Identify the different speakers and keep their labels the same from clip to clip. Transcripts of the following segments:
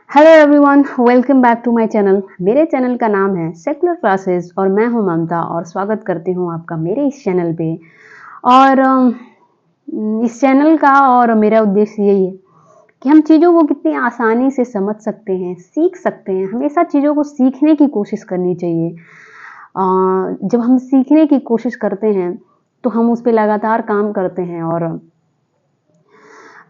Speaker 1: Hello everyone, welcome back to my channel. मेरे channel का नाम है सेकुलर क्लासेस और मैं हूं ममता और स्वागत करती हूं आपका मेरे इस चैनल पे। और इस चैनल का और मेरा उद्देश्य यही है कि हम चीज़ों को कितनी आसानी से समझ सकते हैं, सीख सकते हैं। हमेशा चीज़ों को सीखने की कोशिश करनी चाहिए। जब हम सीखने की कोशिश करते हैं तो हम उस पे लगातार काम करते हैं और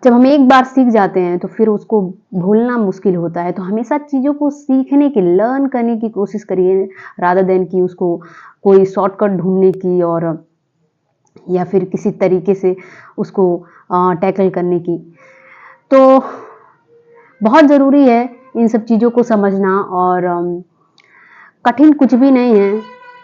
Speaker 1: जब हम एक बार सीख जाते हैं तो फिर उसको भूलना मुश्किल होता है। तो हमेशा चीज़ों को सीखने की, लर्न करने की कोशिश करिए रादर देन कि उसको कोई शॉर्टकट ढूँढने की और या फिर किसी तरीके से उसको टैकल करने की। तो बहुत ज़रूरी है इन सब चीज़ों को समझना और कठिन कुछ भी नहीं है।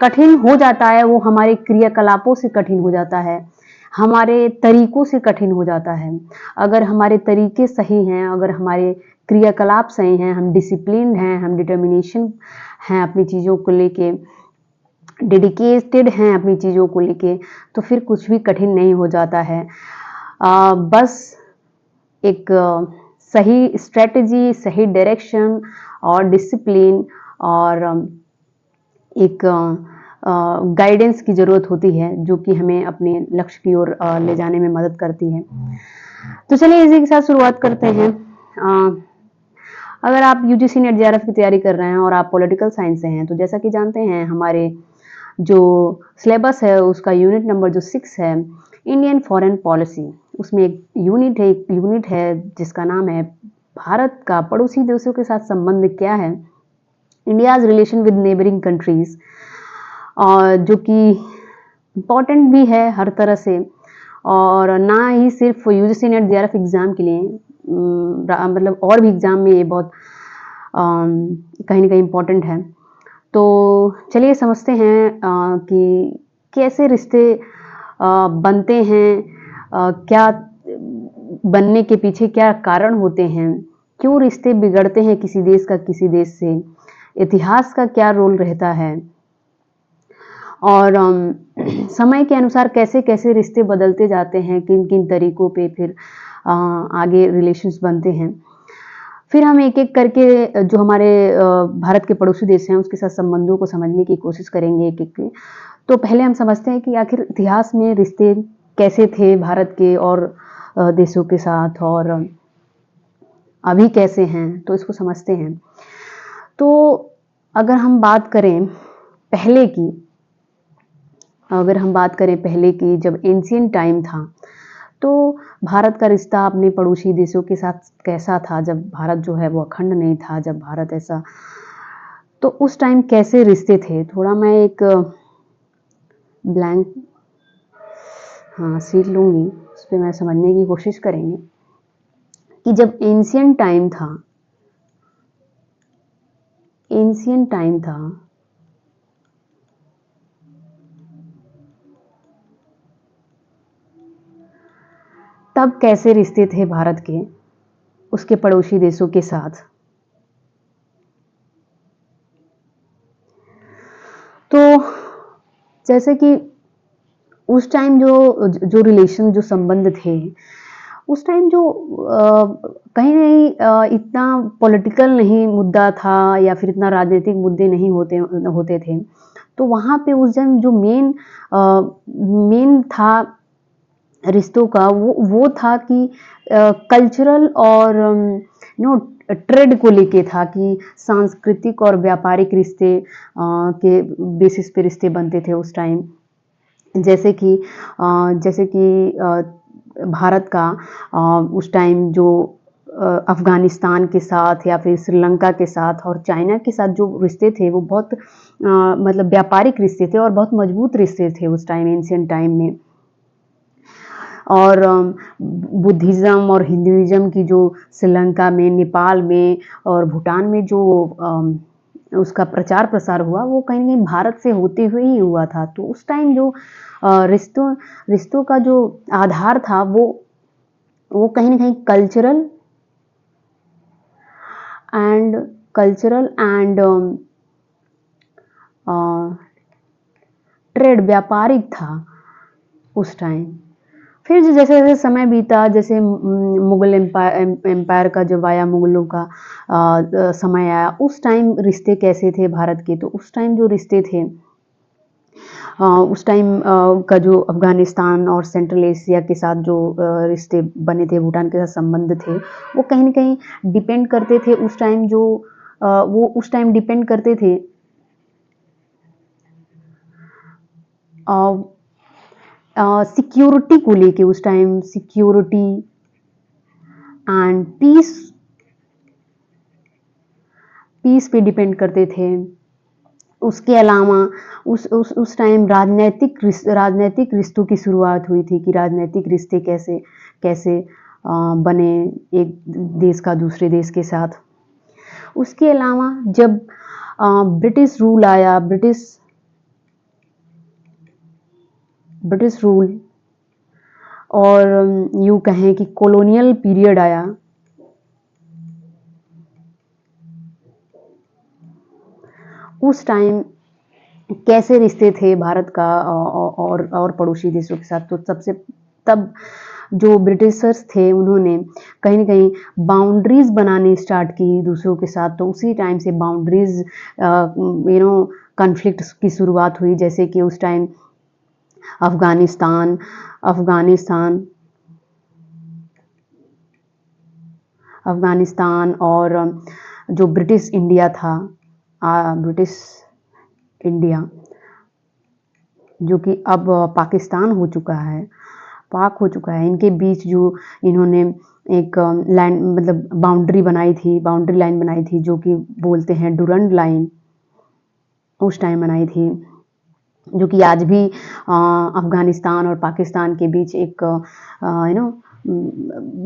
Speaker 1: कठिन हो जाता है वो हमारे क्रियाकलापों से कठिन हो जाता है, हमारे तरीकों से कठिन हो जाता है। अगर हमारे तरीके सही हैं, अगर हमारे क्रियाकलाप सही हैं, हम डिसिप्लिन्ड हैं, हम डिटर्मिनेशन हैं अपनी चीज़ों को लेके, डेडिकेटेड हैं अपनी चीज़ों को लेके, तो फिर कुछ भी कठिन नहीं हो जाता है। बस एक सही स्ट्रैटेजी, सही डायरेक्शन और डिसिप्लिन और एक गाइडेंस की ज़रूरत होती है जो कि हमें अपने लक्ष्य की ओर ले जाने में मदद करती है। तो चलिए इसी के साथ शुरुआत करते हैं। अगर आप यूजीसी नेट जेआरएफ की तैयारी कर रहे हैं और आप पॉलिटिकल साइंस से हैं तो जैसा कि जानते हैं हमारे जो सिलेबस है उसका यूनिट नंबर जो 6 है, इंडियन फॉरेन पॉलिसी, उसमें एक यूनिट है जिसका नाम है भारत का पड़ोसी देशों के साथ संबंध क्या है, India's relation with neighbouring countries, और जो कि इम्पॉर्टेंट भी है हर तरह से और ना ही सिर्फ यूजीसी नेट जेआरएफ एग्ज़ाम के लिए, मतलब और भी एग्ज़ाम में ये बहुत कहीं ना कहीं इम्पॉर्टेंट है। तो चलिए समझते हैं कि कैसे रिश्ते बनते हैं, क्या बनने के पीछे क्या कारण होते हैं, क्यों रिश्ते बिगड़ते हैं किसी देश का किसी देश से, इतिहास का क्या रोल रहता है और समय के अनुसार कैसे-कैसे रिश्ते बदलते जाते हैं, किन-किन तरीकों पे फिर आगे रिलेशंस बनते हैं। फिर हम एक-एक करके जो हमारे भारत के पड़ोसी देश हैं, उसके साथ संबंधों को समझने की कोशिश करेंगे एक-एक के। तो पहले हम समझते हैं कि आखिर इतिहास में रिश्ते कैसे थे भारत के और देशों के साथ और अभी कैसे हैं, तो इसको समझते हैं। तो अगर हम बात करें पहले की अगर हम बात करें पहले की, जब एंशिएंट टाइम था, तो भारत का रिश्ता अपने पड़ोसी देशों के साथ कैसा था, जब भारत जो है वो अखंड नहीं था, जब भारत ऐसा, तो उस टाइम कैसे रिश्ते थे? थोड़ा मैं एक ब्लैंक हाँ, शीट लूँगी, उस पे मैं समझने की कोशिश करेंगे कि जब एंशिएंट टाइम था, तब कैसे रिश्ते थे भारत के उसके पड़ोसी देशों के साथ। तो जैसे कि उस टाइम जो रिलेशन जो संबंध थे, उस टाइम जो कहीं नहीं इतना पॉलिटिकल नहीं मुद्दा था या फिर इतना राजनीतिक मुद्दे नहीं होते थे। तो वहाँ पे उस टाइम जो मेन था रिश्तों का, वो था कि कल्चरल और ट्रेड को लेके था कि सांस्कृतिक और व्यापारिक रिश्ते के बेसिस पे रिश्ते बनते थे उस टाइम। जैसे कि भारत का उस टाइम जो अफ़गानिस्तान के साथ या फिर श्रीलंका के साथ और चाइना के साथ जो रिश्ते थे वो बहुत मतलब व्यापारिक रिश्ते थे और बहुत मजबूत रिश्ते थे उस टाइम, एंशिएंट टाइम में। और बुद्धिज़्म और हिंदुइज़्म की जो श्रीलंका में, नेपाल में और भूटान में जो उसका प्रचार प्रसार हुआ, वो कहीं न कहीं भारत से होते हुए ही हुआ था। तो उस टाइम जो रिश्तों का जो आधार था वो कहीं न कहीं एंड कल्चरल एंड ट्रेड, व्यापारिक था उस टाइम। फिर जैसे जैसे समय बीता, जैसे मुगल एम्पायर का जब आया, मुगलों का समय आया, उस टाइम रिश्ते कैसे थे भारत के, तो उस टाइम जो रिश्ते थे, उस टाइम का जो अफ़गानिस्तान और सेंट्रल एशिया के साथ जो रिश्ते बने थे, भूटान के साथ संबंध थे, वो कहीं न कहीं डिपेंड करते थे उस टाइम जो वो उस टाइम डिपेंड करते थे सिक्योरिटी को लेके, उस टाइम सिक्योरिटी एंड पीस पे डिपेंड करते थे। उसके अलावा उस टाइम राजनैतिक रिश्तों की शुरुआत हुई थी कि राजनैतिक रिश्ते कैसे कैसे बने एक देश का दूसरे देश के साथ। उसके अलावा जब ब्रिटिश रूल आया, ब्रिटिश रूल और यूँ कहें कि कॉलोनियल पीरियड आया, उस टाइम कैसे रिश्ते थे भारत का और पड़ोसी देशों के साथ। तो सबसे तब जो ब्रिटिशर्स थे उन्होंने कहीं न कहीं बाउंड्रीज़ बनानी स्टार्ट की दूसरों के साथ, तो उसी टाइम से बाउंड्रीज़ कॉन्फ्लिक्ट्स की शुरुआत हुई। जैसे कि उस टाइम अफ़गानिस्तान अफ़गानिस्तान अफ़गानिस्तान और जो ब्रिटिश इंडिया था, ब्रिटिश इंडिया जो कि अब पाकिस्तान हो चुका है, पाक हो चुका है, इनके बीच जो इन्होंने एक लैंड मतलब बाउंड्री लाइन बनाई थी, जो कि बोलते हैं डुरंड लाइन, उस टाइम बनाई थी, जो कि आज भी अफ़गानिस्तान और पाकिस्तान के बीच एक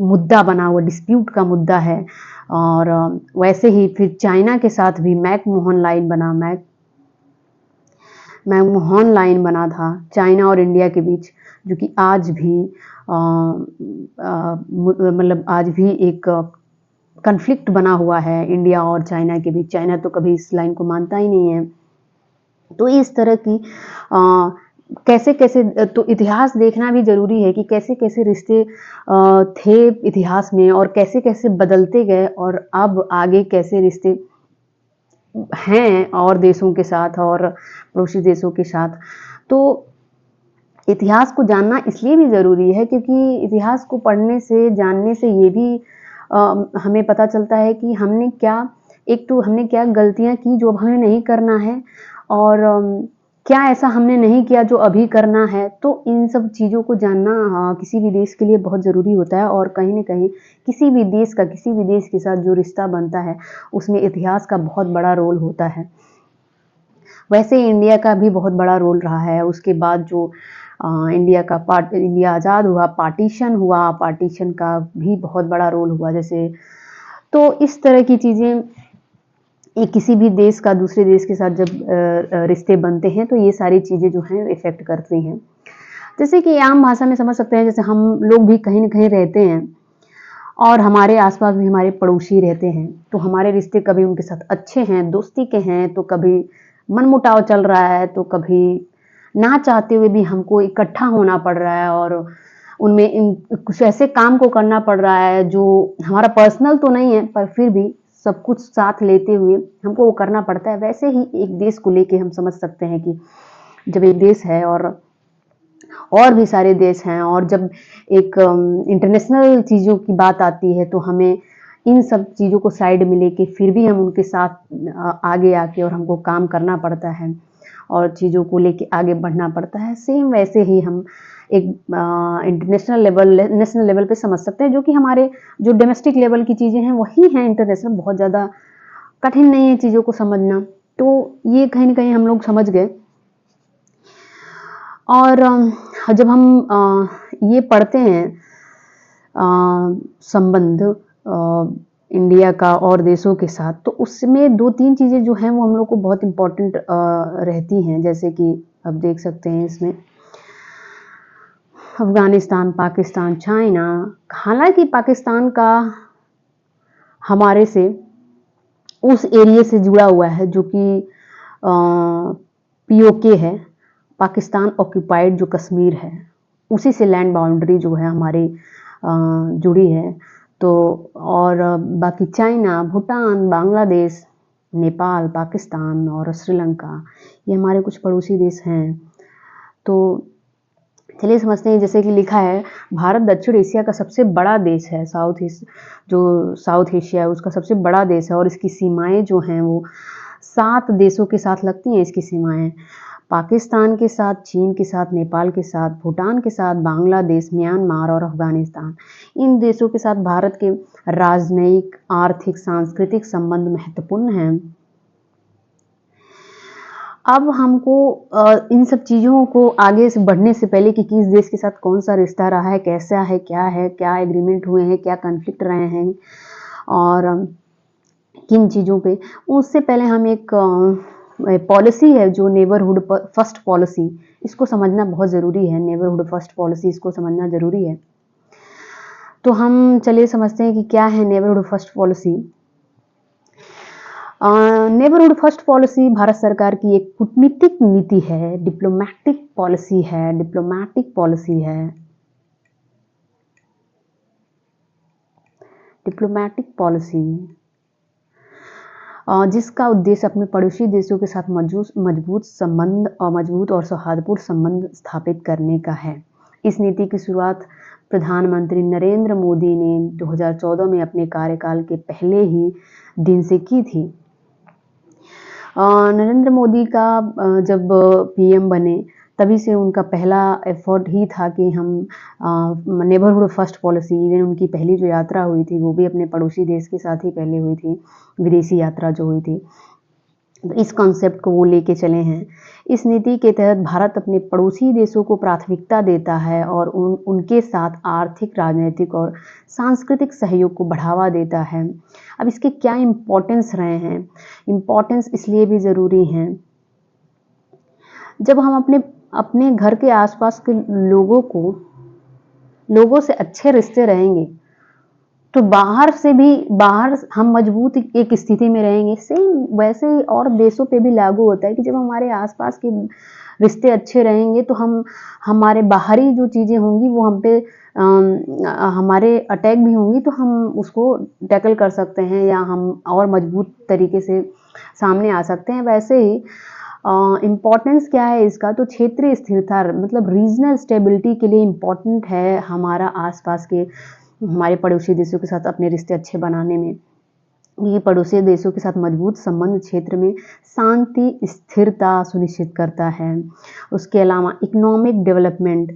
Speaker 1: मुद्दा बना हुआ, डिस्प्यूट का मुद्दा है। और वैसे ही फिर चाइना के साथ भी मैकमोहन लाइन बना था चाइना और इंडिया के बीच, जो कि आज भी मतलब आज भी एक कॉन्फ्लिक्ट बना हुआ है इंडिया और चाइना के बीच। चाइना तो कभी इस लाइन को मानता ही नहीं है। तो इस तरह की कैसे-कैसे तो इतिहास देखना भी ज़रूरी है कि कैसे-कैसे रिश्ते थे इतिहास में और कैसे-कैसे बदलते गए और अब आगे कैसे रिश्ते हैं और देशों के साथ और पड़ोसी देशों के साथ। तो इतिहास को जानना इसलिए भी ज़रूरी है क्योंकि इतिहास को पढ़ने से, जानने से ये भी हमें पता चलता है कि हमने क्या गलतियाँ की जो अब हमें नहीं करना है और क्या ऐसा हमने नहीं किया जो अभी करना है। तो इन सब चीज़ों को जानना किसी भी देश के लिए बहुत ज़रूरी होता है और कहीं न कहीं किसी भी देश के साथ जो रिश्ता बनता है, उसमें इतिहास का बहुत बड़ा रोल होता है। वैसे ही इंडिया का भी बहुत बड़ा रोल रहा है। उसके बाद जो इंडिया आज़ाद हुआ, पार्टीशन का भी बहुत बड़ा रोल हुआ जैसे। तो इस तरह की चीज़ें किसी भी देश का दूसरे देश के साथ जब रिश्ते बनते हैं तो ये सारी चीज़ें जो हैं इफ़ेक्ट करती हैं। जैसे कि आम भाषा में समझ सकते हैं, जैसे हम लोग भी कहीं न कहीं रहते हैं और हमारे आस-पास भी हमारे पड़ोसी रहते हैं, तो हमारे रिश्ते कभी उनके साथ अच्छे हैं, दोस्ती के हैं, तो कभी मनमुटाव चल रहा है, तो कभी ना चाहते हुए भी हमको इकट्ठा होना पड़ रहा है और उनमें कुछ ऐसे काम को करना पड़ रहा है जो हमारा पर्सनल तो नहीं है, पर फिर भी सब कुछ साथ लेते हुए हमको वो करना पड़ता है। वैसे ही एक देश को लेके हम समझ सकते हैं कि जब एक देश है और भी सारे देश हैं और जब एक इंटरनेशनल चीज़ों की बात आती है तो हमें इन सब चीज़ों को साइड में लेके फिर भी हम उनके साथ आगे आके और हमको काम करना पड़ता है और चीज़ों को लेके आगे बढ़ना पड़ता है। सेम वैसे ही हम एक नेशनल लेवल पे समझ सकते हैं, जो कि हमारे जो डोमेस्टिक लेवल की चीज़ें हैं वही हैं इंटरनेशनल, बहुत ज़्यादा कठिन नहीं है चीज़ों को समझना। तो ये कहीं न कहीं हम लोग समझ गए। और जब हम ये पढ़ते हैं संबंध इंडिया का और देशों के साथ, तो उसमें 2-3 चीज़ें जो हैं वो हम लोग को बहुत इम्पोर्टेंट रहती हैं। जैसे कि आप देख सकते हैं इसमें अफ़गानिस्तान, पाकिस्तान, चाइना। हालाँकि पाकिस्तान का हमारे से उस एरिया से जुड़ा हुआ है जो कि पीओके है, पाकिस्तान ऑक्यूपाइड जो कश्मीर है। उसी से लैंड बाउंड्री जो है हमारी जुड़ी है। तो और बाकी चाइना, भूटान, बांग्लादेश, नेपाल, पाकिस्तान और श्रीलंका, ये हमारे कुछ पड़ोसी देश हैं। तो चलिए समझते हैं, जैसे कि लिखा है, भारत दक्षिण एशिया का सबसे बड़ा देश है। साउथ एशिया है उसका सबसे बड़ा देश है और इसकी सीमाएं जो हैं वो 7 देशों के साथ लगती हैं। इसकी सीमाएं पाकिस्तान के साथ, चीन के साथ, नेपाल के साथ, भूटान के साथ, बांग्लादेश, म्यांमार और अफगानिस्तान। इन देशों के साथ भारत के राजनयिक, आर्थिक, सांस्कृतिक संबंध महत्वपूर्ण हैं। अब हमको इन सब चीज़ों को आगे से बढ़ने से पहले कि किस देश के साथ कौन सा रिश्ता रहा है, कैसा है, क्या एग्रीमेंट हुए हैं, क्या कॉन्फ्लिक्ट रहे हैं और किन चीज़ों पे, उससे पहले हम एक पॉलिसी है जो नेबरहुड फर्स्ट पॉलिसी, इसको समझना बहुत ज़रूरी है। नेबरहुड फर्स्ट पॉलिसी इसको समझना ज़रूरी है। तो हम चलिए समझते हैं कि क्या है neighbourhood first policy. Neighbourhood first policy Bharat सरकार की एक कूटनीतिक नीति है, डिप्लोमेटिक पॉलिसी है, डिप्लोमेटिक पॉलिसी जिसका उद्देश्य अपने पड़ोसी देशों के साथ मजबूत और सौहार्दपूर्ण संबंध स्थापित करने का है। इस नीति की शुरुआत प्रधानमंत्री नरेंद्र मोदी ने 2014 में अपने कार्यकाल के पहले ही दिन से की थी। नरेंद्र मोदी का जब पीएम बने तभी से उनका पहला एफर्ट ही था कि हम नेबरहुड फर्स्ट पॉलिसी, इवन उनकी पहली जो यात्रा हुई थी वो भी अपने पड़ोसी देश के साथ ही पहले हुई थी, विदेशी यात्रा जो हुई थी। तो इस कॉन्सेप्ट को वो लेके चले हैं। इस नीति के तहत भारत अपने पड़ोसी देशों को प्राथमिकता देता है और उनके साथ आर्थिक, राजनीतिक और सांस्कृतिक सहयोग को बढ़ावा देता है। अब इसके क्या इम्पोर्टेंस रहे हैं? इम्पोर्टेंस इसलिए भी ज़रूरी हैं, जब हम अपने घर के आसपास के लोगों से अच्छे रिश्ते रहेंगे तो बाहर हम मजबूत एक स्थिति में रहेंगे। सेम वैसे ही और देशों पे भी लागू होता है कि जब हमारे आसपास के रिश्ते अच्छे रहेंगे तो हमारे बाहरी जो चीज़ें होंगी वो हम पे हमारे अटैक भी होंगी तो हम उसको टैकल कर सकते हैं या हम और मजबूत तरीके से सामने आ सकते हैं। वैसे ही इम्पोर्टेंस क्या है इसका, तो क्षेत्रीय स्थिरता मतलब रीजनल स्टेबिलिटी के लिए इम्पोर्टेंट है हमारा आसपास के हमारे पड़ोसी देशों के साथ अपने रिश्ते अच्छे बनाने में। ये पड़ोसी देशों के साथ मजबूत संबंध क्षेत्र में शांति, स्थिरता सुनिश्चित करता है। उसके अलावा इकोनॉमिक डेवलपमेंट,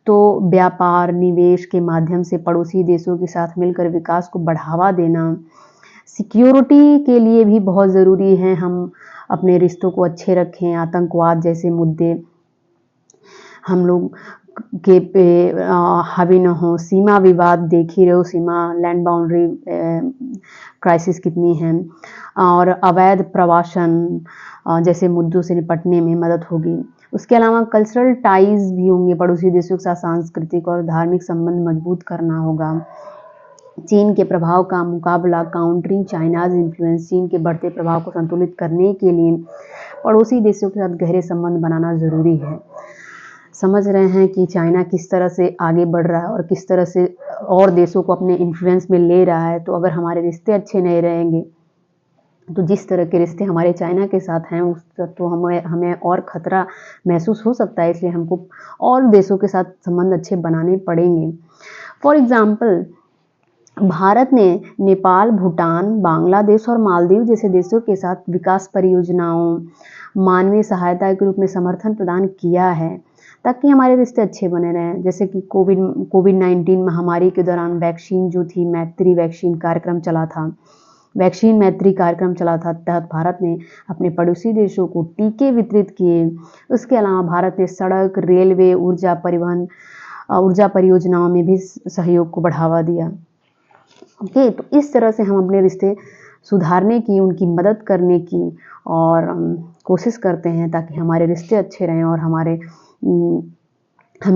Speaker 1: तो व्यापार, निवेश के माध्यम से पड़ोसी देशों के साथ मिलकर विकास को बढ़ावा देना। सिक्योरिटी के लिए भी बहुत ज़रूरी है हम अपने रिश्तों को अच्छे रखें। आतंकवाद जैसे मुद्दे हम लोग के पे हावी न हो। सीमा विवाद देख ही रहे हो, सीमा लैंड बाउंड्री क्राइसिस कितनी है, और अवैध प्रवासन जैसे मुद्दों से निपटने में मदद होगी। उसके अलावा कल्चरल टाइज भी होंगे, पड़ोसी देशों के साथ सांस्कृतिक और धार्मिक संबंध मजबूत करना होगा। चीन के प्रभाव का मुकाबला, काउंटरिंग चाइनाज इन्फ्लुएंस, चीन के बढ़ते प्रभाव को संतुलित करने के लिए पड़ोसी देशों के साथ गहरे संबंध बनाना ज़रूरी है। समझ रहे हैं कि चाइना किस तरह से आगे बढ़ रहा है और किस तरह से और देशों को अपने इन्फ्लुएंस में ले रहा है। तो अगर हमारे रिश्ते अच्छे नहीं रहेंगे तो जिस तरह के रिश्ते हमारे चाइना के साथ हैं उसका तो हमें और ख़तरा महसूस हो सकता है। इसलिए हमको और देशों के साथ संबंध अच्छे बनाने पड़ेंगे। फॉर एग्ज़ाम्पल, भारत ने नेपाल, भूटान, बांग्लादेश और मालदीव जैसे देशों के साथ विकास परियोजनाओं, मानवीय सहायता के रूप में समर्थन प्रदान किया है ताकि हमारे रिश्ते अच्छे बने रहें। जैसे कि कोविड-19 महामारी के दौरान वैक्सीन जो थी, मैत्री वैक्सीन कार्यक्रम चला था, वैक्सीन मैत्री कार्यक्रम चला था, तहत भारत ने अपने पड़ोसी देशों को टीके वितरित किए। उसके अलावा भारत ने सड़क, रेलवे, ऊर्जा परियोजनाओं में भी सहयोग को बढ़ावा दिया। ओके, तो इस तरह से हम अपने रिश्ते सुधारने की, उनकी मदद करने की और कोशिश करते हैं ताकि हमारे रिश्ते अच्छे रहें और हम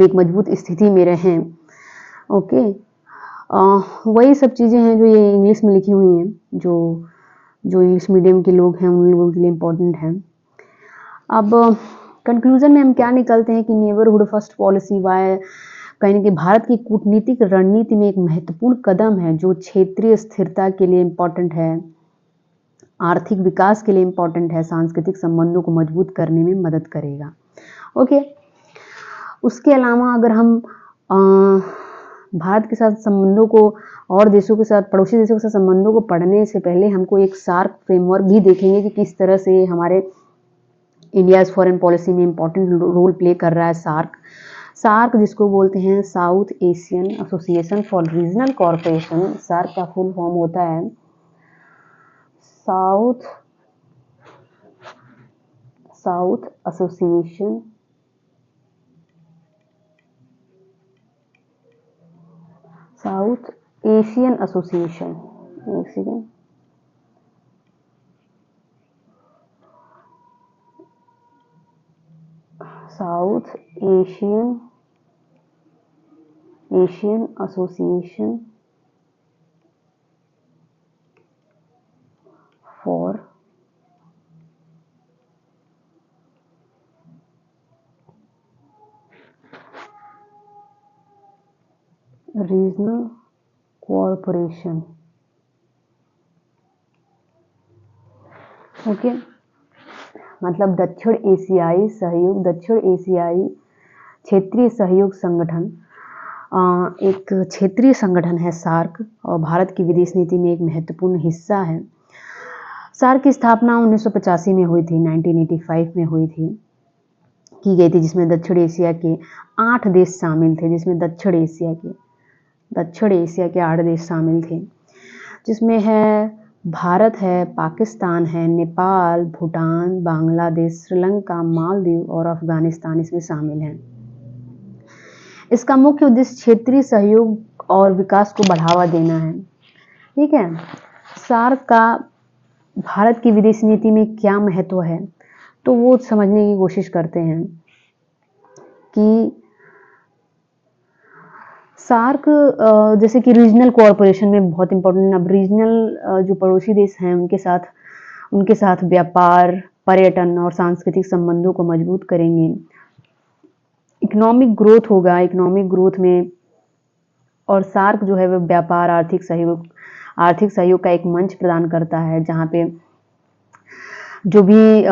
Speaker 1: एक मजबूत स्थिति में रहें। ओके, वही सब चीज़ें हैं जो ये इंग्लिश में लिखी हुई हैं, जो इंग्लिश मीडियम के लोग हैं उन लोगों के लिए इम्पोर्टेंट है। अब कंक्लूजन में हम क्या निकलते हैं कि नेबरहुड फर्स्ट पॉलिसी वाई कहीं न कहीं भारत की कूटनीतिक रणनीति में एक महत्वपूर्ण कदम है, जो क्षेत्रीय स्थिरता के लिए इम्पोर्टेंट है, आर्थिक विकास के लिए इम्पोर्टेंट है, सांस्कृतिक संबंधों को मजबूत करने में मदद करेगा। ओके, उसके अलावा अगर हम भारत के साथ संबंधों को और देशों के साथ, पड़ोसी देशों के साथ संबंधों को पढ़ने से पहले हमको एक सार्क फ्रेमवर्क भी देखेंगे कि किस तरह से हमारे इंडियाज़ फॉरेन पॉलिसी में इम्पोर्टेंट रोल प्ले कर रहा है सार्क। सार्क जिसको बोलते हैं South Asian Association for Regional Corporation, SAARC का फुल फॉर्म होता है South Association South Asian Association, एक second, South Asian Association for Regional Corporation. Okay, मतलब दक्षिण एशियाई क्षेत्रीय सहयोग संगठन, एक क्षेत्रीय संगठन है सार्क और भारत की विदेश नीति में एक महत्वपूर्ण हिस्सा है। सार्क की स्थापना 1985 में हुई थी, 1985 में हुई थी, की गई थी, जिसमें दक्षिण एशिया के 8 देश शामिल थे, जिसमें दक्षिण एशिया के 8 देश शामिल थे, जिसमें है भारत है, पाकिस्तान है, नेपाल, भूटान, बांग्लादेश, श्रीलंका, मालदीव और अफगानिस्तान इसमें शामिल हैं। इसका मुख्य उद्देश्य क्षेत्रीय सहयोग और विकास को बढ़ावा देना है। ठीक है, सार्क का भारत की विदेश नीति में क्या महत्व है, तो वो समझने की कोशिश करते हैं कि सार्क जैसे कि रीजनल कोऑपरेशन में बहुत इम्पोर्टेंट। अब रीजनल जो पड़ोसी देश हैं उनके साथ व्यापार, पर्यटन और सांस्कृतिक संबंधों को मजबूत करेंगे। इकोनॉमिक ग्रोथ होगा, इकोनॉमिक ग्रोथ में, और सार्क जो है वो व्यापार, आर्थिक सहयोग का एक मंच प्रदान करता है, जहाँ पे जो भी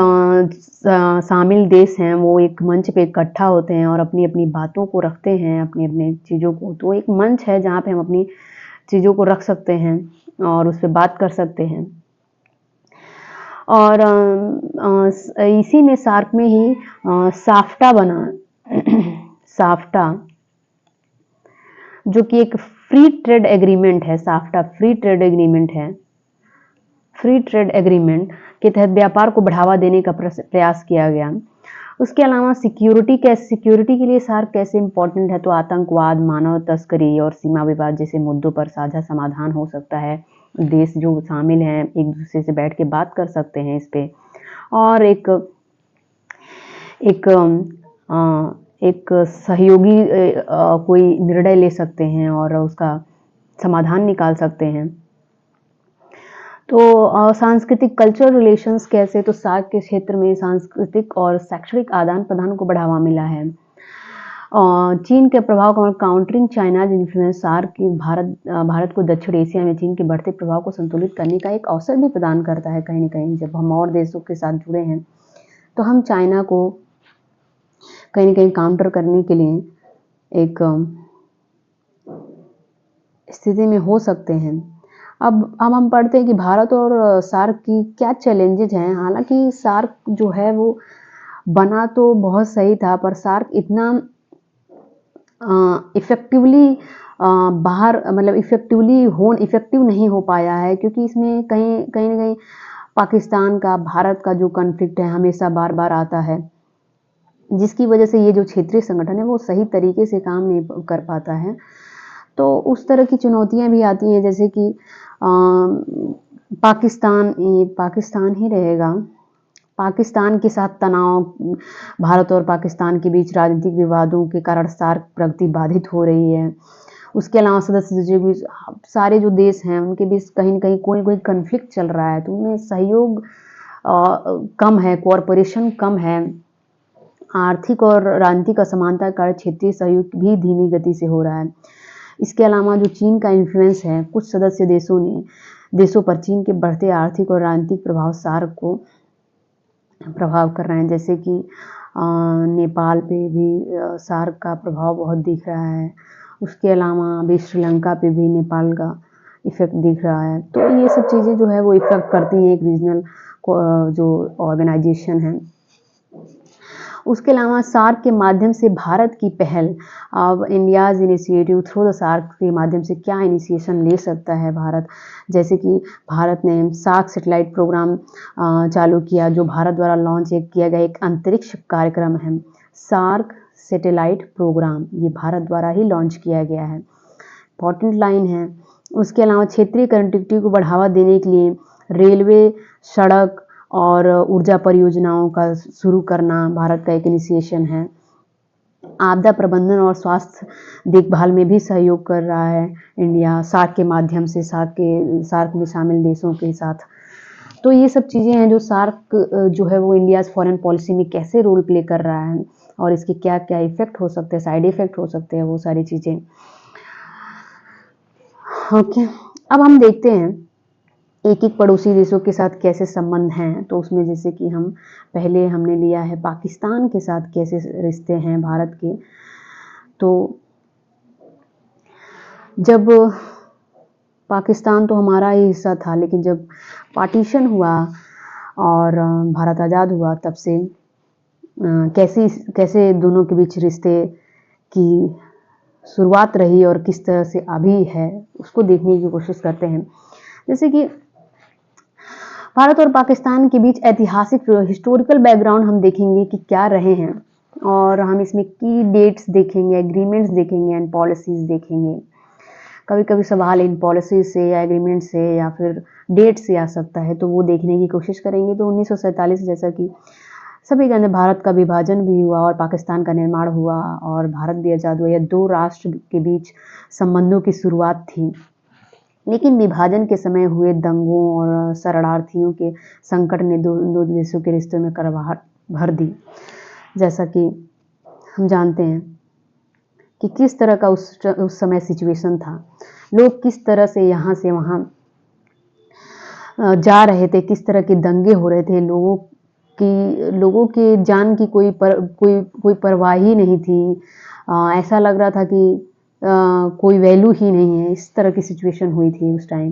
Speaker 1: शामिल देश हैं वो एक मंच पे इकट्ठा होते हैं और अपनी अपनी बातों को रखते हैं, अपनी अपनी चीज़ों को। तो एक मंच है जहाँ पे हम अपनी चीज़ों को रख सकते हैं और उस पर बात कर सकते हैं। और इसी में सार्क में ही साफ्टा बना साफ्टा, जो कि एक फ्री ट्रेड एग्रीमेंट है। साफ्टा फ्री ट्रेड एग्रीमेंट के तहत व्यापार को बढ़ावा देने का प्रयास किया गया। उसके अलावा सिक्योरिटी के लिए सार्क कैसे इम्पोर्टेंट है, तो आतंकवाद, मानव तस्करी और सीमा विवाद जैसे मुद्दों पर साझा समाधान हो सकता है। देश जो शामिल हैं एक दूसरे से बैठ के बात कर सकते हैं इस पे, और एक सहयोगी कोई निर्णय ले सकते हैं और उसका समाधान निकाल सकते हैं। तो सांस्कृतिक कल्चरल रिलेशंस कैसे, तो सार्क के क्षेत्र में सांस्कृतिक और शैक्षणिक आदान प्रदान को बढ़ावा मिला है। चीन के प्रभाव को काउंटरिंग चाइनाज इन्फ्लुएंस, सार्क की भारत को दक्षिण एशिया में चीन के बढ़ते प्रभाव को संतुलित करने का एक अवसर भी प्रदान करता है। कहीं न कहीं जब हम और देशों के साथ जुड़े हैं तो हम चाइना को कहीं न कहीं काउंटर करने के लिए एक स्थिति में हो सकते हैं। अब हम पढ़ते हैं कि भारत और सार्क की क्या चैलेंजेज हैं। हालांकि सार्क जो है वो बना तो बहुत सही था, पर सार्क इतना इफ़ेक्टिवली इफ़ेक्टिव नहीं हो पाया है, क्योंकि इसमें कहीं न कहीं पाकिस्तान का, भारत का जो कॉन्फ्लिक्ट है हमेशा बार-बार आता है, जिसकी वजह से ये जो क्षेत्रीय संगठन है वो सही तरीके से काम नहीं कर पाता है। तो उस तरह की चुनौतियाँ भी आती हैं, जैसे कि पाकिस्तान ही रहेगा। पाकिस्तान के साथ तनाव, भारत और पाकिस्तान के बीच राजनीतिक विवादों के कारण सार्क प्रगति बाधित हो रही है। उसके अलावा सदस्य जो भी सारे जो देश हैं उनके बीच कहीं न कहीं कोई कॉन्फ्लिक्ट चल रहा है, तो उनमें सहयोग कम है, कोऑपरेशन कम है, आर्थिक और राजनीतिक असमानता का क्षेत्रीय सहयोग भी धीमी गति से हो रहा है। इसके अलावा जो चीन का इन्फ्लुएंस है, कुछ सदस्य देशों पर चीन के बढ़ते आर्थिक और राजनीतिक प्रभाव सार्क को प्रभाव कर रहे हैं, जैसे कि नेपाल पे भी सार्क का प्रभाव बहुत दिख रहा है। उसके अलावा अभी श्रीलंका पे भी नेपाल का इफ़ेक्ट दिख रहा है। तो ये सब चीज़ें जो है वो इफ़ेक्ट करती हैं एक रीजनल जो ऑर्गेनाइजेशन है। उसके अलावा सार्क के माध्यम से भारत की पहल, अब India's initiative through the SAARC के माध्यम से क्या इनिशिएशन ले सकता है भारत, जैसे कि भारत ने सार्क सैटेलाइट प्रोग्राम चालू किया, जो भारत द्वारा लॉन्च किया गया एक अंतरिक्ष कार्यक्रम है। सार्क सैटेलाइट प्रोग्राम ये भारत द्वारा ही लॉन्च किया गया है, इम्पॉर्टेंट लाइन है। उसके अलावा क्षेत्रीय कनेक्टिविटी को बढ़ावा देने के लिए रेलवे, सड़क और ऊर्जा परियोजनाओं का शुरू करना भारत का एक इनिशिएशन है। आपदा प्रबंधन और स्वास्थ्य देखभाल में भी सहयोग कर रहा है इंडिया सार्क के माध्यम से, सार्क में शामिल देशों के साथ। तो ये सब चीज़ें हैं जो सार्क जो है वो इंडियाज़ फॉरेन पॉलिसी में कैसे रोल प्ले कर रहा है और इसके क्या क्या इफ़ेक्ट हो सकते हैं, साइड इफ़ेक्ट हो सकते हैं, वो सारी चीज़ें। ओके, अब हम देखते हैं एक-एक पड़ोसी देशों के साथ कैसे संबंध हैं। तो उसमें जैसे कि पहले हमने लिया है पाकिस्तान के साथ कैसे रिश्ते हैं भारत के। तो जब पाकिस्तान तो हमारा ही हिस्सा था, लेकिन जब पार्टीशन हुआ और भारत आज़ाद हुआ, तब से कैसे दोनों के बीच रिश्ते की शुरुआत रही और किस तरह से अभी है, उसको देखने की कोशिश करते हैं। जैसे कि भारत और पाकिस्तान के बीच ऐतिहासिक हिस्टोरिकल बैकग्राउंड हम देखेंगे कि क्या रहे हैं, और हम इसमें की डेट्स देखेंगे, एग्रीमेंट्स देखेंगे एंड पॉलिसीज़ देखेंगे। कभी-कभी सवाल इन पॉलिसी से या एग्रीमेंट से या फिर डेट से आ सकता है, तो वो देखने की कोशिश करेंगे। तो 1947 जैसा कि सभी जानते हैं, भारत का विभाजन भी हुआ और पाकिस्तान का निर्माण हुआ और भारत भी आज़ाद हुआ। यह दो राष्ट्र के बीच संबंधों की शुरुआत थी, लेकिन विभाजन के समय हुए दंगों और शरणार्थियों के संकट ने दो देशों के रिश्तों में कड़वाहट भर दी। जैसा कि हम जानते हैं कि किस तरह का उस समय सिचुएशन था, लोग किस तरह से यहाँ से वहाँ जा रहे थे, किस तरह के दंगे हो रहे थे, लोगों की जान की कोई परवाह ही नहीं थी। ऐसा लग रहा था कि कोई वैल्यू ही नहीं है, इस तरह की सिचुएशन हुई थी उस टाइम।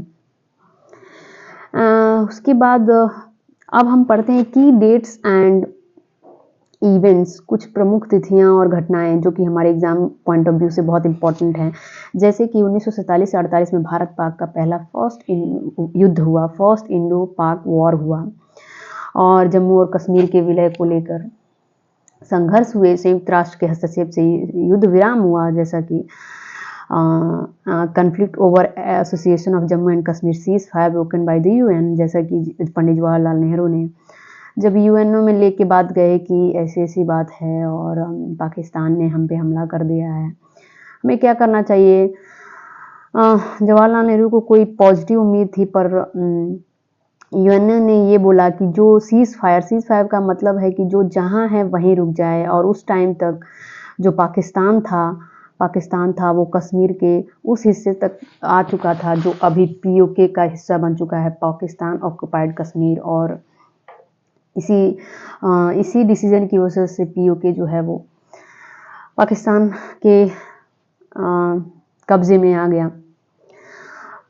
Speaker 1: उसके बाद अब हम पढ़ते हैं की डेट्स एंड इवेंट्स, कुछ प्रमुख तिथियां और घटनाएं जो कि हमारे एग्जाम पॉइंट ऑफ व्यू से बहुत इंपॉर्टेंट हैं। जैसे कि 1947 से 48 में भारत पाक का पहला युद्ध हुआ, फर्स्ट इंडो पाक वॉर हुआ, और जम्मू और कश्मीर के विलय को लेकर संघर्ष हुए। संयुक्त राष्ट्र के हस्तक्षेप से युद्ध विराम हुआ, जैसा कि conflict over association of Jammu and Kashmir cease fire broken by the UN, जैसा कि पंडित जवाहरलाल नेहरू ने जब यूएनओ में लेके बात गए कि ऐसी बात है और पाकिस्तान ने हम पे हमला कर दिया है, हमें क्या करना चाहिए। जवाहरलाल नेहरू को कोई पॉजिटिव उम्मीद थी, पर यूएनओ ने ये बोला कि जो सीज फायर का मतलब है कि जो जहाँ है वहीं रुक जाए, और उस टाइम तक जो पाकिस्तान था वो कश्मीर के उस हिस्से तक आ चुका था जो अभी पीओके का हिस्सा बन चुका है, पाकिस्तान ऑक्युपाइड कश्मीर। और इसी डिसीजन की वजह से पीओके जो है वो पाकिस्तान के कब्जे में आ गया।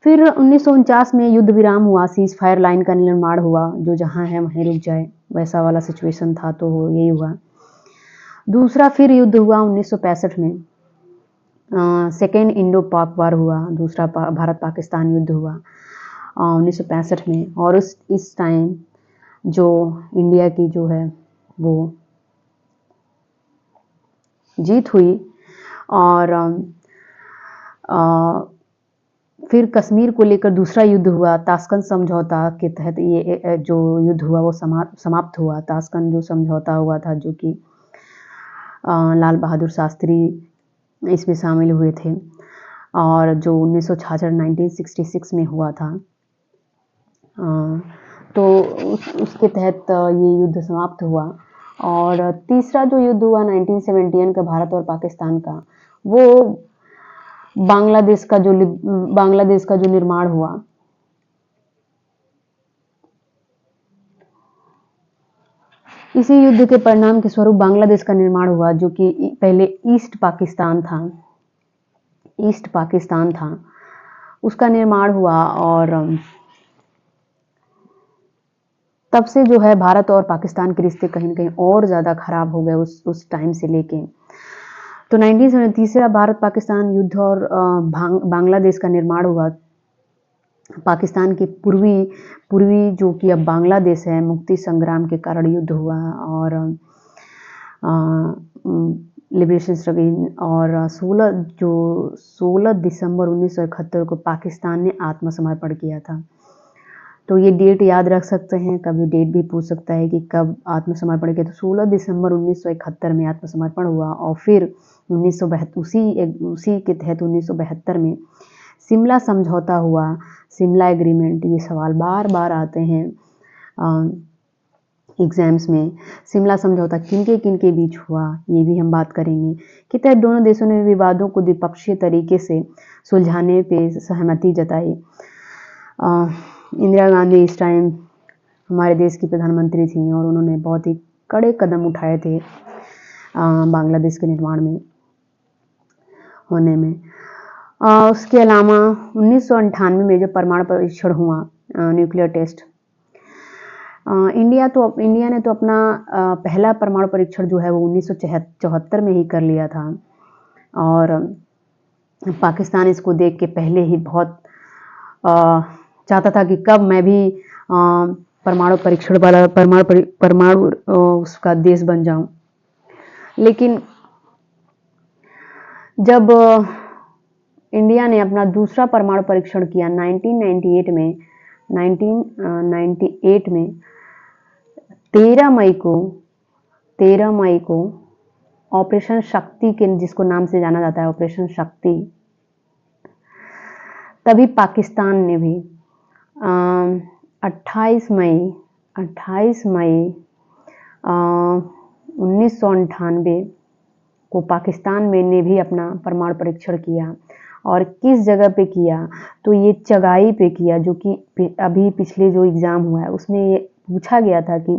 Speaker 1: फिर 1949 में युद्ध विराम हुआ, सीज फायर लाइन का निर्माण हुआ, जो जहाँ है वहीं रुक जाए, वैसा वाला सिचुएशन था, तो यही हुआ। दूसरा फिर युद्ध हुआ 1965 में, सेकेंड इंडो पाक वार हुआ, दूसरा भारत पाकिस्तान युद्ध हुआ 1965 में, और इस टाइम जो इंडिया की जो है वो जीत हुई। और फिर कश्मीर को लेकर दूसरा युद्ध हुआ, ताशकंद समझौता के तहत ये जो युद्ध हुआ वो समाप्त हुआ। ताशकंद जो समझौता हुआ था, जो कि लाल बहादुर शास्त्री इसमें शामिल हुए थे, और जो 1966 में हुआ था, तो उसके तहत ये युद्ध समाप्त हुआ। और तीसरा जो युद्ध हुआ 1971 का भारत और पाकिस्तान का, वो बांग्लादेश का जो निर्माण हुआ। इसी युद्ध के परिणाम के स्वरूप बांग्लादेश का निर्माण हुआ, जो कि पहले ईस्ट पाकिस्तान था, उसका निर्माण हुआ। और तब से जो है भारत और पाकिस्तान के रिश्ते कहीं न कहीं और ज़्यादा खराब हो गए उस टाइम से लेके। तो 1970 तीसरा भारत पाकिस्तान युद्ध और बांग्लादेश का निर्माण हुआ। पाकिस्तान के पूर्वी जो कि अब बांग्लादेश है, मुक्ति संग्राम के कारण युद्ध हुआ और लिबरेशन स्ट्रगल। और 16 दिसंबर 1971 को पाकिस्तान ने आत्मसमर्पण किया था। तो ये डेट याद रख सकते हैं, कभी डेट भी पूछ सकता है कि कब आत्मसमर्पण किया। तो 16 दिसंबर 1971 में आत्मसमर्पण हुआ और फिर उसी के तहत 1972 में शिमला समझौता हुआ, शिमला एग्रीमेंट। ये सवाल बार बार आते हैं एग्जाम्स में। शिमला समझौता किन के बीच हुआ, ये भी हम बात करेंगे। कि तहत दोनों देशों ने विवादों को द्विपक्षीय तरीके से सुलझाने पे सहमति जताई। इंदिरा गांधी इस टाइम हमारे देश की प्रधानमंत्री थी और उन्होंने बहुत ही कड़े कदम उठाए थे बांग्लादेश के निर्माण में होने में। उसके अलावा 1998 में जो परमाणु परीक्षण हुआ, न्यूक्लियर टेस्ट, इंडिया ने तो अपना पहला परमाणु परीक्षण जो है वो 1974 में ही कर लिया था। और पाकिस्तान इसको देख के पहले ही बहुत चाहता था कि कब मैं भी परमाणु परीक्षण वाला परमाणु उसका देश बन जाऊं। लेकिन जब इंडिया ने अपना दूसरा परमाणु परीक्षण किया 1998 में 13 मई को ऑपरेशन शक्ति के जिसको नाम से जाना जाता है, ऑपरेशन शक्ति, तभी पाकिस्तान ने भी 28 मई 1998 को पाकिस्तान में ने भी अपना परमाणु परीक्षण किया। और किस जगह पे किया, तो ये चगाई पे किया, जो कि अभी पिछले जो एग्ज़ाम हुआ है उसमें ये पूछा गया था कि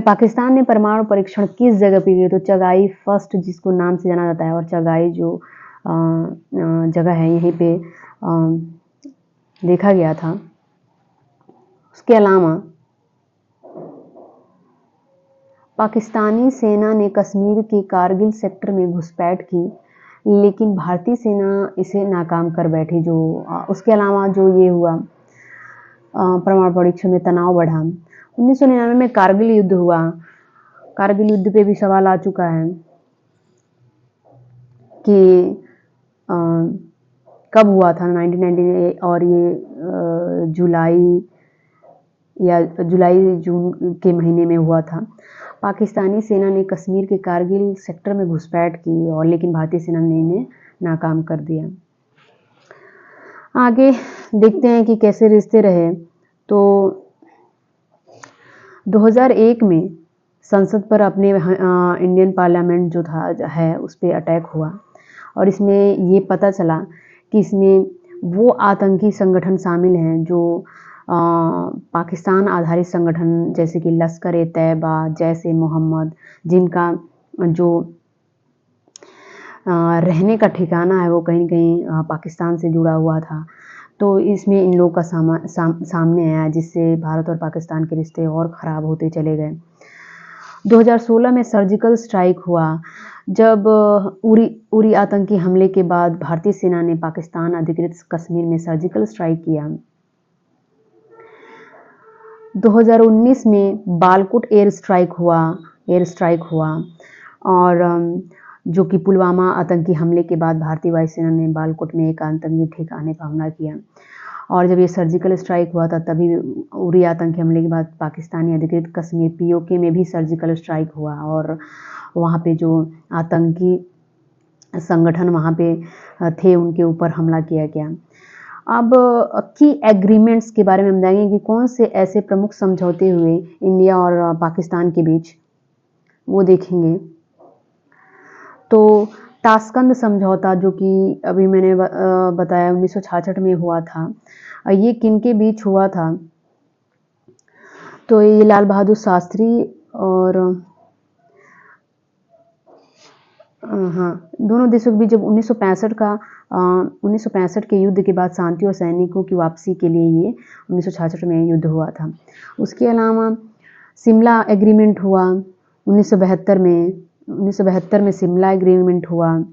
Speaker 1: पाकिस्तान ने परमाणु परीक्षण किस जगह पे किया। तो चगाई फर्स्ट जिसको नाम से जाना जाता है, और चगाई जो जगह है यहीं पे देखा गया था। उसके अलावा पाकिस्तानी सेना ने कश्मीर के कारगिल सेक्टर में घुसपैठ की, लेकिन भारतीय सेना इसे नाकाम कर बैठी। उसके अलावा जो ये हुआ परमाणु परीक्षण में तनाव बढ़ा। 1999 में कारगिल युद्ध हुआ। कारगिल युद्ध पे भी सवाल आ चुका है कि कब हुआ था, 1999, और ये जुलाई जून के महीने में हुआ था। पाकिस्तानी सेना ने कश्मीर के कारगिल सेक्टर में घुसपैठ की और लेकिन भारतीय सेना ने इन्हें नाकाम कर दिया। आगे देखते हैं कि कैसे रिश्ते रहे। तो 2001 में संसद पर अपने इंडियन पार्लियामेंट जो है उस पर अटैक हुआ और इसमें ये पता चला कि इसमें वो आतंकी संगठन शामिल हैं जो पाकिस्तान आधारित संगठन जैसे कि लश्कर-ए-तैयबा, जैश-ए-मोहम्मद, जिनका जो रहने का ठिकाना है वो कहीं न कहीं पाकिस्तान से जुड़ा हुआ था। तो इसमें इन लोगों का सामने आया, जिससे भारत और पाकिस्तान के रिश्ते और ख़राब होते चले गए। 2016 में सर्जिकल स्ट्राइक हुआ, जब उरी आतंकी हमले के बाद भारतीय सेना ने पाकिस्तान अधिकृत कश्मीर में सर्जिकल स्ट्राइक किया। 2019 में बालाकोट एयर स्ट्राइक हुआ और जो कि पुलवामा आतंकी हमले के बाद भारतीय वायुसेना ने बालाकोट में एक आतंकी ठिकाने पर हमला किया। और जब ये सर्जिकल स्ट्राइक हुआ था तभी उरी आतंकी हमले के बाद पाकिस्तानी अधिकृत कश्मीर पीओके में भी सर्जिकल स्ट्राइक हुआ और वहाँ पे जो आतंकी संगठन वहाँ पे थे उनके ऊपर हमला किया गया। अब की एग्रीमेंट्स के बारे में हम जानेंगे कि कौन से ऐसे प्रमुख समझौते हुए इंडिया और पाकिस्तान के बीच, वो देखेंगे। तो ताशकंद समझौता जो कि अभी मैंने बताया 1966 में हुआ था। ये किनके बीच हुआ था? तो ये लाल बहादुर शास्त्री और हाँ, दोनों देशों के बीच जब 1965 के युद्ध के बाद शांति और सैनिकों की वापसी के लिए ये 1966 में युद्ध हुआ था। उसके अलावा शिमला एग्रीमेंट हुआ 1972 में शिमला एग्रीमेंट हुआ।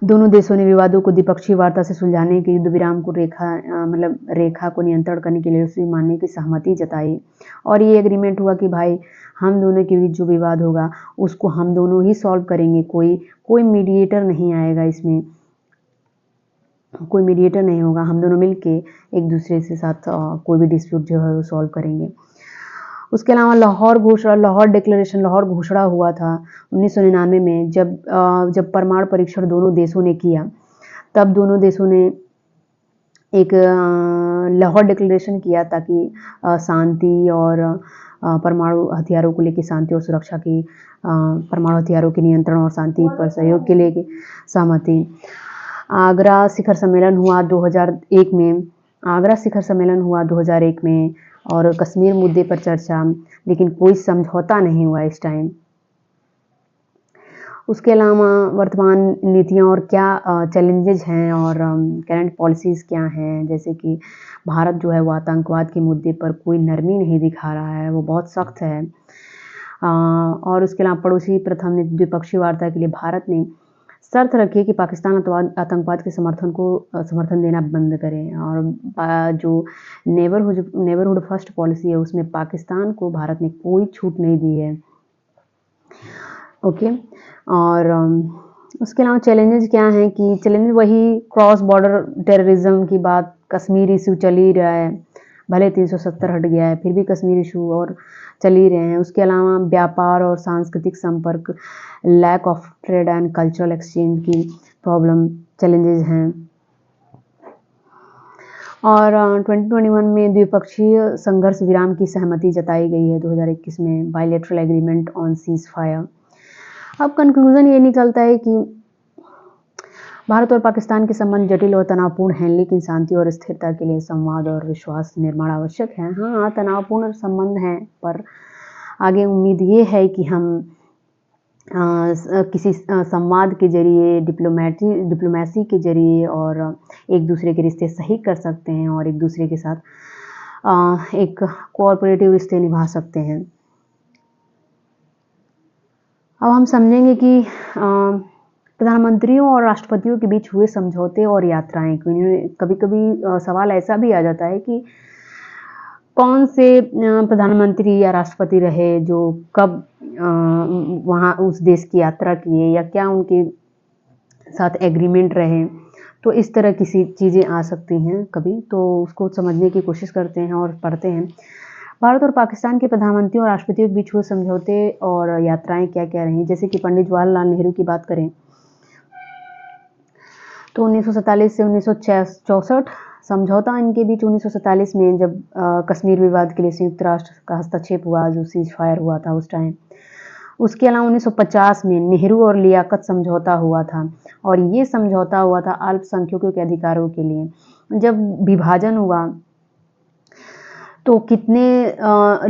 Speaker 1: दोनों देशों ने विवादों को द्विपक्षीय वार्ता से सुलझाने के युद्ध विराम को रेखा को नियंत्रण करने के लिए उसे मानने की सहमति जताई। और ये एग्रीमेंट हुआ कि भाई हम दोनों के बीच जो विवाद होगा उसको हम दोनों ही सॉल्व करेंगे, कोई मीडिएटर नहीं आएगा इसमें, कोई मीडिएटर नहीं होगा, हम दोनों मिलके एक दूसरे के साथ कोई भी डिस्प्यूट जो है वो सॉल्व करेंगे। उसके अलावा लाहौर घोषणा हुआ था 1999 में, जब परमाणु परीक्षण दोनों देशों ने किया, तब दोनों देशों ने एक लाहौर डिक्लेरेशन किया ताकि शांति और परमाणु हथियारों को लेकर शांति और सुरक्षा की, परमाणु हथियारों के नियंत्रण और शांति पर सहयोग के लिए सहमति। आगरा शिखर सम्मेलन हुआ 2001 में और कश्मीर मुद्दे पर चर्चा, लेकिन कोई समझौता नहीं हुआ इस टाइम। उसके अलावा वर्तमान नीतियाँ और क्या चैलेंजेज हैं और करंट पॉलिसीज़ क्या हैं, जैसे कि भारत जो है वो आतंकवाद के मुद्दे पर कोई नरमी नहीं दिखा रहा है, वो बहुत सख्त है। और उसके अलावा पड़ोसी प्रथम ने द्विपक्षीय वार्ता के लिए भारत ने शर्त रखी है कि पाकिस्तान आतंकवाद के समर्थन देना बंद करें। और जो नेबरहुड फर्स्ट पॉलिसी है उसमें पाकिस्तान को भारत ने कोई छूट नहीं दी है। ओके। और उसके अलावा चैलेंजेस क्या हैं कि चैलेंज वही क्रॉस बॉर्डर टेररिज्म की बात, कश्मीर इशू चल ही रहा है, भले 370 हट गया है फिर भी कश्मीर इशू और चल ही रहे हैं। उसके अलावा व्यापार और सांस्कृतिक संपर्क, lack of trade and cultural exchange की प्रॉब्लम, चैलेंजेस हैं। और 2021 में द्विपक्षीय संघर्ष विराम की सहमति जताई गई है 2021 में, bilateral agreement on cease fire. अब कंक्लूजन ये निकलता है कि भारत और पाकिस्तान के संबंध जटिल और तनावपूर्ण हैं, लेकिन शांति और स्थिरता के लिए संवाद और विश्वास निर्माण आवश्यक है। हाँ, तनावपूर्ण संबंध हैं, पर आगे उम्मीद ये है कि हम किसी संवाद के जरिए, डिप्लोमेसी के जरिए और एक दूसरे के रिश्ते सही कर सकते हैं और एक दूसरे के साथ एक कोऑपरेटिव रिश्ते निभा सकते हैं। अब हम समझेंगे कि प्रधानमंत्रियों और राष्ट्रपतियों के बीच हुए समझौते और यात्राएं, कभी-कभी सवाल ऐसा भी आ जाता है कि कौन से प्रधानमंत्री या राष्ट्रपति रहे जो कब वहाँ उस देश की यात्रा किए या क्या उनके साथ एग्रीमेंट रहे। तो इस तरह की चीज़ें आ सकती हैं कभी, तो उसको समझने की कोशिश करते हैं और पढ़ते हैं। भारत और पाकिस्तान के प्रधानमंत्रियों और राष्ट्रपतियों के बीच हुए समझौते और यात्राएं क्या-क्या रहीं, जैसे कि पंडित जवाहरलाल नेहरू की बात करें तो 1947 से 1964 समझौता इनके बीच 1947 में, जब कश्मीर विवाद के लिए संयुक्त राष्ट्र का हस्तक्षेप हुआ, जो सीज फायर हुआ था उस टाइम। उसके अलावा 1950 में नेहरू और लियाकत समझौता हुआ था, और ये समझौता हुआ था अल्पसंख्यकों के अधिकारों के लिए। जब विभाजन हुआ तो कितने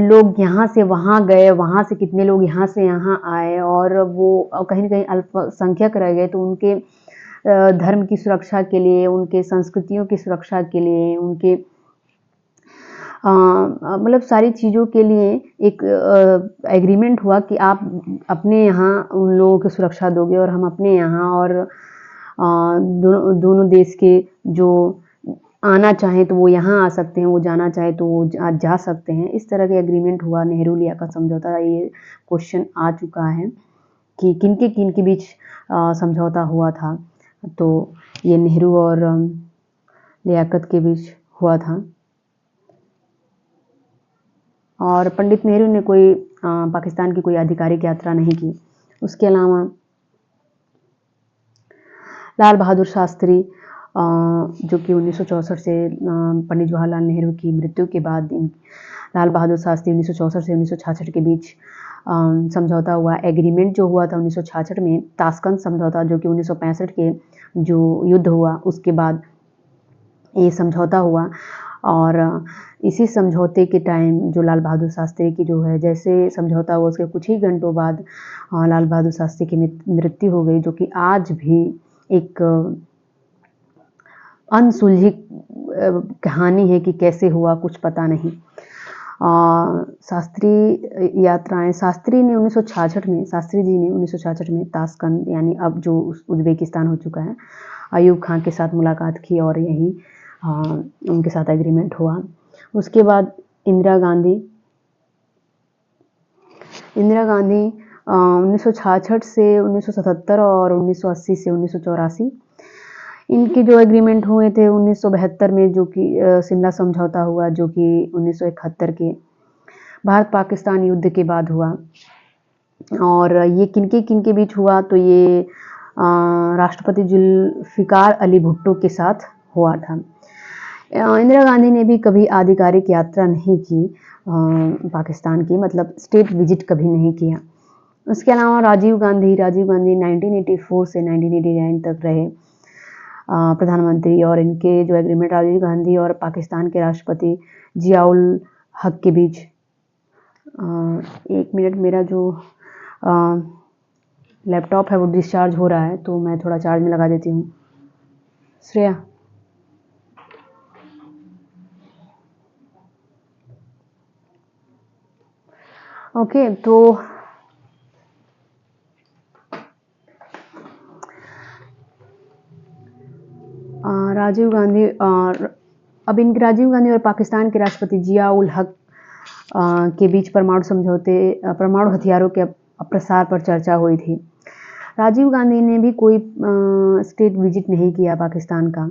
Speaker 1: लोग यहाँ से वहाँ गए, वहाँ से कितने लोग यहाँ से यहाँ आए, और वो कहीं न कहीं अल्पसंख्यक रह गए, तो उनके धर्म की सुरक्षा के लिए, उनके संस्कृतियों की सुरक्षा के लिए, उनके मतलब सारी चीज़ों के लिए एक एग्रीमेंट हुआ कि आप अपने यहाँ उन लोगों की सुरक्षा दोगे और हम अपने यहाँ, और दोनों देश के जो आना चाहें तो वो यहाँ आ सकते हैं, वो जाना चाहे तो वो जा सकते हैं। इस तरह के एग्रीमेंट हुआ, नेहरू लियाकत समझौता। ये क्वेश्चन आ चुका है कि किनके बीच समझौता हुआ था, तो ये नेहरू और लियाकत के बीच हुआ था। और पंडित नेहरू ने कोई पाकिस्तान की कोई आधिकारिक यात्रा नहीं की। उसके अलावा लाल बहादुर शास्त्री जो कि 1964 से पंडित जवाहरलाल नेहरू की मृत्यु के बाद लाल बहादुर शास्त्री 1964 से 1966 के बीच समझौता हुआ। एग्रीमेंट जो हुआ था 1966 में, ताशकंद समझौता, जो कि 1965 के जो युद्ध हुआ उसके बाद ये समझौता हुआ। और इसी समझौते के टाइम जो लाल बहादुर शास्त्री की जो है, जैसे समझौता हुआ उसके कुछ ही घंटों बाद लाल बहादुर शास्त्री की मृत्यु हो गई, जो कि आज भी एक अनसुलझी कहानी है कि कैसे हुआ, कुछ पता नहीं। शास्त्री यात्राएं, शास्त्री जी ने 1966 में ताशकंद, यानी अब जो उज्बेकिस्तान हो चुका है, अयूब खान के साथ मुलाकात की और यही उनके साथ एग्रीमेंट हुआ। उसके बाद इंदिरा गांधी 1966 से 1977 और 1980 से 1984 इनके जो एग्रीमेंट हुए थे 1972 में, जो कि शिमला समझौता हुआ, जो कि 1971 के भारत पाकिस्तान युद्ध के बाद हुआ। और ये किनके बीच हुआ, तो ये राष्ट्रपति जुल्फिकार अली भुट्टो के साथ हुआ था। इंदिरा गांधी ने भी कभी आधिकारिक यात्रा नहीं की पाकिस्तान की, मतलब स्टेट विजिट कभी नहीं किया। उसके अलावा राजीव गांधी 1984 से 1989 तक रहे प्रधानमंत्री, और इनके जो एग्रीमेंट राजीव गांधी और पाकिस्तान के राष्ट्रपति जियाउल हक के बीच। एक मिनट, मेरा जो लैपटॉप है वो डिस्चार्ज हो रहा है, तो मैं थोड़ा चार्ज में लगा देती हूँ। श्रेया, ओके, तो राजीव गांधी और अब इन राजीव गांधी और पाकिस्तान के राष्ट्रपति जिया उल हक के बीच परमाणु हथियारों के प्रसार पर चर्चा हुई थी। राजीव गांधी ने भी कोई स्टेट विजिट नहीं किया पाकिस्तान का।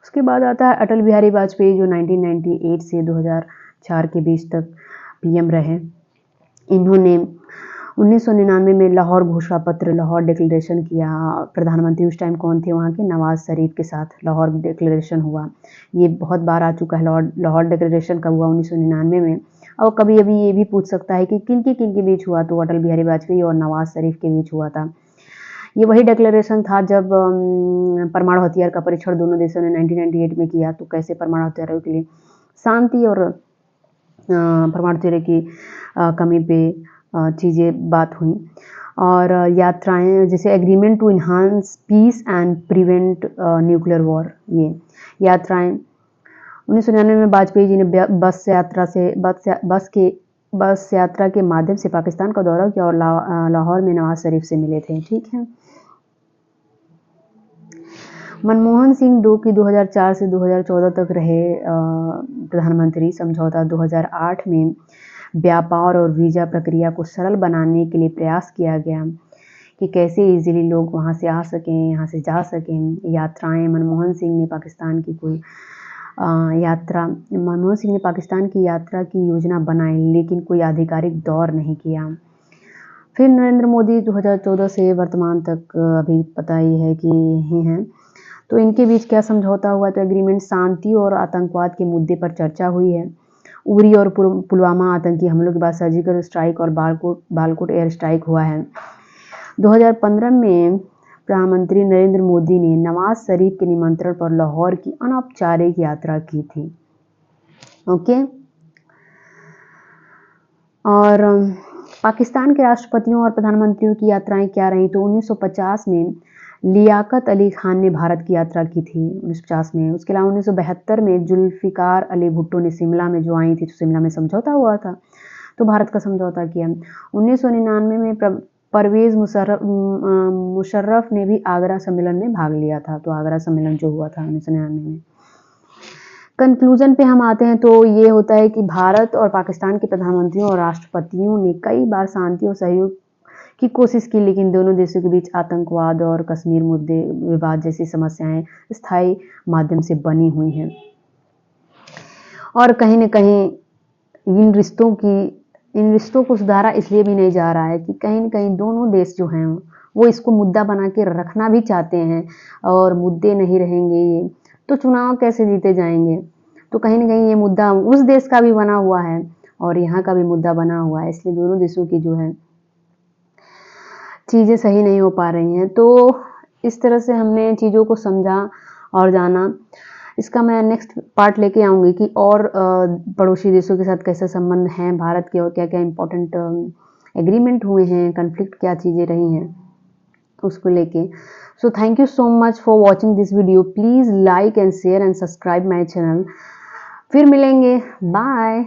Speaker 1: उसके बाद आता है अटल बिहारी वाजपेयी, जो 1998 से 2004 के बीच तक पीएम रहे। इन्होंने 1999 में लाहौर घोषणा पत्र, लाहौर डिक्लेरेशन किया। प्रधानमंत्री उस टाइम कौन थे वहाँ के? नवाज शरीफ के साथ लाहौर डिक्लेरेशन हुआ। ये बहुत बार आ चुका है। लाहौर डिक्लेरेशन कब हुआ? 1999 में। और कभी अभी ये भी पूछ सकता है कि किन के बीच हुआ, तो अटल बिहारी वाजपेयी और नवाज शरीफ के बीच हुआ था। ये वही डिक्लेरेशन था जब परमाणु हथियार का परीक्षण दोनों देशों ने 1998 में किया। तो कैसे परमाणु हथियारों के लिए शांति और परमाणु हथियार की कमी पे चीज़ें बात हुई। और यात्राएं, जैसे agreement to enhance peace and prevent nuclear war, ये यात्राएं 1999 में वाजपेयी जी ने बस यात्रा के माध्यम से पाकिस्तान का दौरा किया और लाहौर में नवाज शरीफ से मिले थे। ठीक है। मनमोहन सिंह 2004 से 2014 तक रहे प्रधानमंत्री। समझौता 2008 में व्यापार और वीज़ा प्रक्रिया को सरल बनाने के लिए प्रयास किया गया कि कैसे इजीली लोग वहां से आ सकें, यहाँ से जा सकें। यात्राएं, मनमोहन सिंह ने पाकिस्तान की यात्रा की योजना बनाई, लेकिन कोई आधिकारिक दौर नहीं किया। फिर नरेंद्र मोदी 2014 से वर्तमान तक अभी पता ही है कि यही हैं। तो इनके बीच क्या समझौता हुआ? तो एग्रीमेंट शांति और आतंकवाद के मुद्दे पर चर्चा हुई है। उरी और पुलवामा आतंकी हमलों के बाद सर्जिकल स्ट्राइक और बालाकोट एयर स्ट्राइक हुआ है। 2015 में प्रधानमंत्री नरेंद्र मोदी ने नवाज शरीफ के निमंत्रण पर लाहौर की अनौपचारिक यात्रा की थी। ओके। और पाकिस्तान के राष्ट्रपतियों और प्रधानमंत्रियों की यात्राएं क्या रही? तो 1950 में लियाकत अली खान ने भारत की यात्रा की थी 1950 में। उसके अलावा 1972 में जुल्फिकार अली भुट्टो ने शिमला में जो आई थी, तो शिमला में समझौता हुआ था, तो भारत का समझौता किया। 1999 में परवेज मुशर्रफ ने भी आगरा सम्मेलन में भाग लिया था, तो आगरा सम्मेलन जो हुआ था 1999 में। कंक्लूजन पे हम आते हैं, तो ये होता है कि भारत और पाकिस्तान के प्रधानमंत्रियों और राष्ट्रपतियों ने कई बार शांति और सहयोग की कोशिश की, लेकिन दोनों देशों के बीच आतंकवाद और कश्मीर मुद्दे विवाद जैसी समस्याएं स्थायी माध्यम से बनी हुई हैं। और कहीं न कहीं इन रिश्तों को सुधारा इसलिए भी नहीं जा रहा है कि कहीं न कहीं दोनों देश जो हैं वो इसको मुद्दा बना के रखना भी चाहते हैं और मुद्दे नहीं रहेंगे ये, तो चुनाव कैसे जीते जाएँगे? तो कहीं न कहीं ये मुद्दा उस देश का भी बना हुआ है और यहाँ का भी मुद्दा बना हुआ है, इसलिए दोनों देशों की जो है चीज़ें सही नहीं हो पा रही हैं। तो इस तरह से हमने चीज़ों को समझा और जाना। इसका मैं नेक्स्ट पार्ट लेके आऊँगी कि और पड़ोसी देशों के साथ कैसे संबंध हैं भारत के और क्या-क्या इम्पोर्टेंट एग्रीमेंट हुए हैं, कॉन्फ्लिक्ट क्या चीज़ें रही हैं, उसको लेके। So thank you so much for watching this video. Please like and share and subscribe my channel. फिर मिलेंगे, बाय।